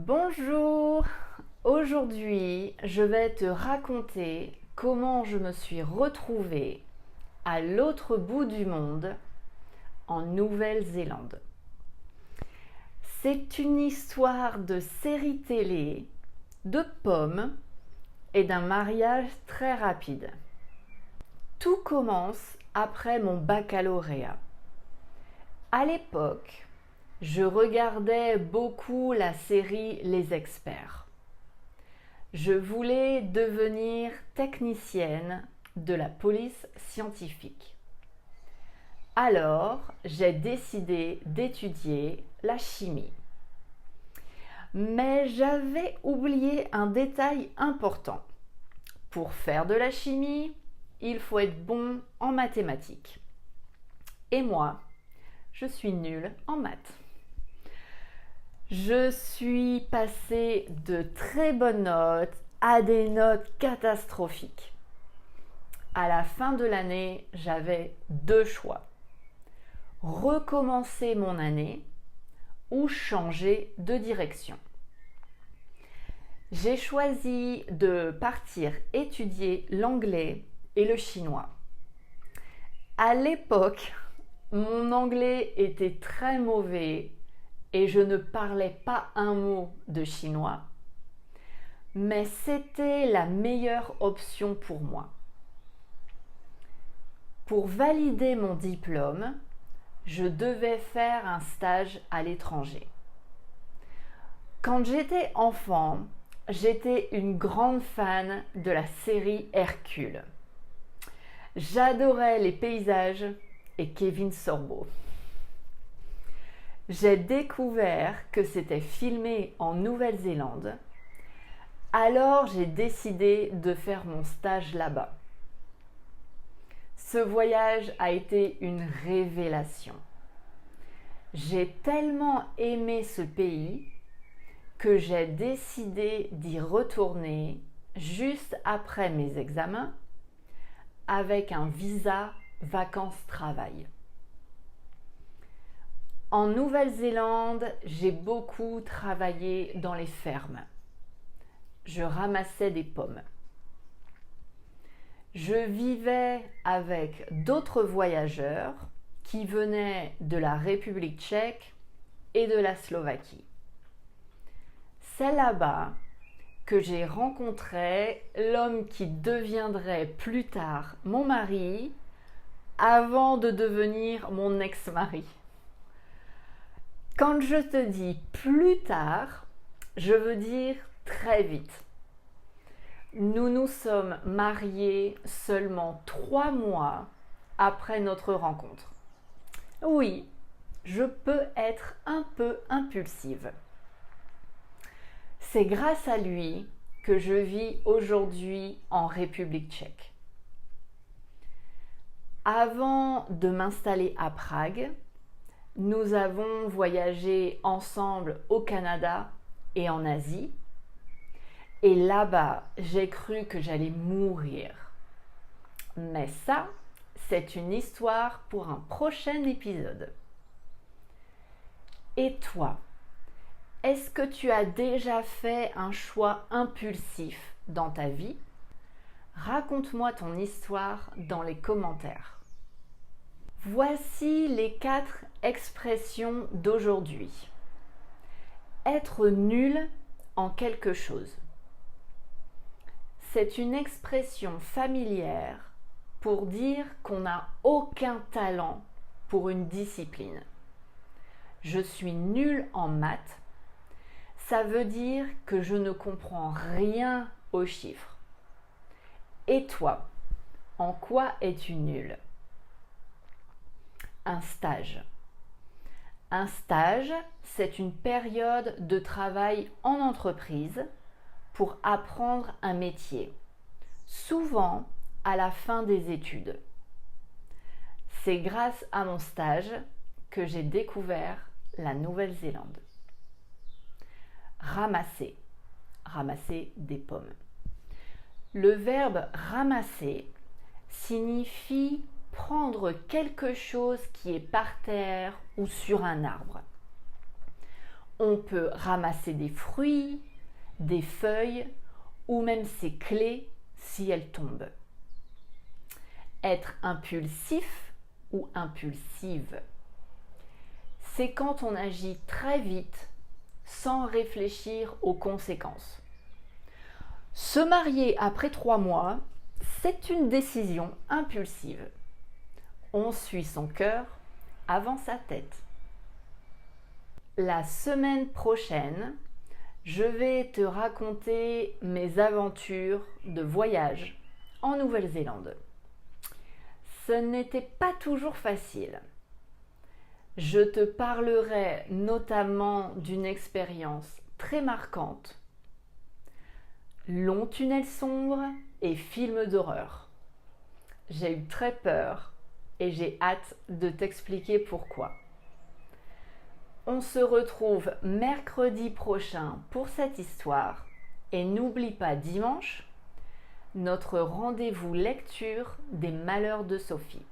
Bonjour! Aujourd'hui, je vais te raconter comment je me suis retrouvée à l'autre bout du monde, en Nouvelle-Zélande. C'est une histoire de série télé, de pommes et d'un mariage très rapide. Tout commence après mon baccalauréat. À l'époque, je regardais beaucoup la série Les Experts. Je voulais devenir technicienne de la police scientifique. Alors, j'ai décidé d'étudier la chimie. Mais j'avais oublié un détail important. Pour faire de la chimie, il faut être bon en mathématiques. Et moi, je suis nulle en maths. Je suis passée de très bonnes notes à des notes catastrophiques. À la fin de l'année, j'avais deux choix. Recommencer mon année ou changer de direction. J'ai choisi de partir étudier l'anglais et le chinois. À l'époque, mon anglais était très mauvais et je ne parlais pas un mot de chinois. Mais c'était la meilleure option pour moi. Pour valider mon diplôme, je devais faire un stage à l'étranger. Quand j'étais enfant, j'étais une grande fan de la série Hercule. J'adorais les paysages et Kevin Sorbo. J'ai découvert que c'était filmé en Nouvelle-Zélande. Alors j'ai décidé de faire mon stage là-bas. Ce voyage a été une révélation. J'ai tellement aimé ce pays que j'ai décidé d'y retourner juste après mes examens avec un visa vacances-travail. En Nouvelle-Zélande, j'ai beaucoup travaillé dans les fermes. Je ramassais des pommes. Je vivais avec d'autres voyageurs qui venaient de la République tchèque et de la Slovaquie. C'est là-bas que j'ai rencontré l'homme qui deviendrait plus tard mon mari avant de devenir mon ex-mari. Quand je te dis plus tard, je veux dire très vite. Nous nous sommes mariés seulement 3 mois après notre rencontre. Oui, je peux être un peu impulsive. C'est grâce à lui que je vis aujourd'hui en République tchèque. Avant de m'installer à Prague, nous avons voyagé ensemble au Canada et en Asie. Et là-bas, j'ai cru que j'allais mourir. Mais ça, c'est une histoire pour un prochain épisode. Et toi, est-ce que tu as déjà fait un choix impulsif dans ta vie? Raconte-moi ton histoire dans les commentaires. Voici les 4 expressions d'aujourd'hui. Être nul en quelque chose. C'est une expression familière pour dire qu'on n'a aucun talent pour une discipline. Je suis nul en maths. Ça veut dire que je ne comprends rien aux chiffres. Et toi, en quoi es-tu nul? Un stage. Un stage, c'est une période de travail en entreprise pour apprendre un métier, souvent à la fin des études. C'est grâce à mon stage que j'ai découvert la Nouvelle-Zélande. Ramasser. Ramasser des pommes. Le verbe ramasser signifie prendre quelque chose qui est par terre ou sur un arbre. On peut ramasser des fruits, des feuilles ou même ses clés si elles tombent. Être impulsif ou impulsive, c'est quand on agit très vite sans réfléchir aux conséquences. Se marier après 3 mois, c'est une décision impulsive. On suit son cœur avant sa tête. La semaine prochaine, je vais te raconter mes aventures de voyage en Nouvelle-Zélande. Ce n'était pas toujours facile. Je te parlerai notamment d'une expérience très marquante, long tunnel sombre et film d'horreur. J'ai eu très peur et j'ai hâte de t'expliquer pourquoi. On se retrouve mercredi prochain pour cette histoire et n'oublie pas dimanche notre rendez-vous lecture des Malheurs de Sophie.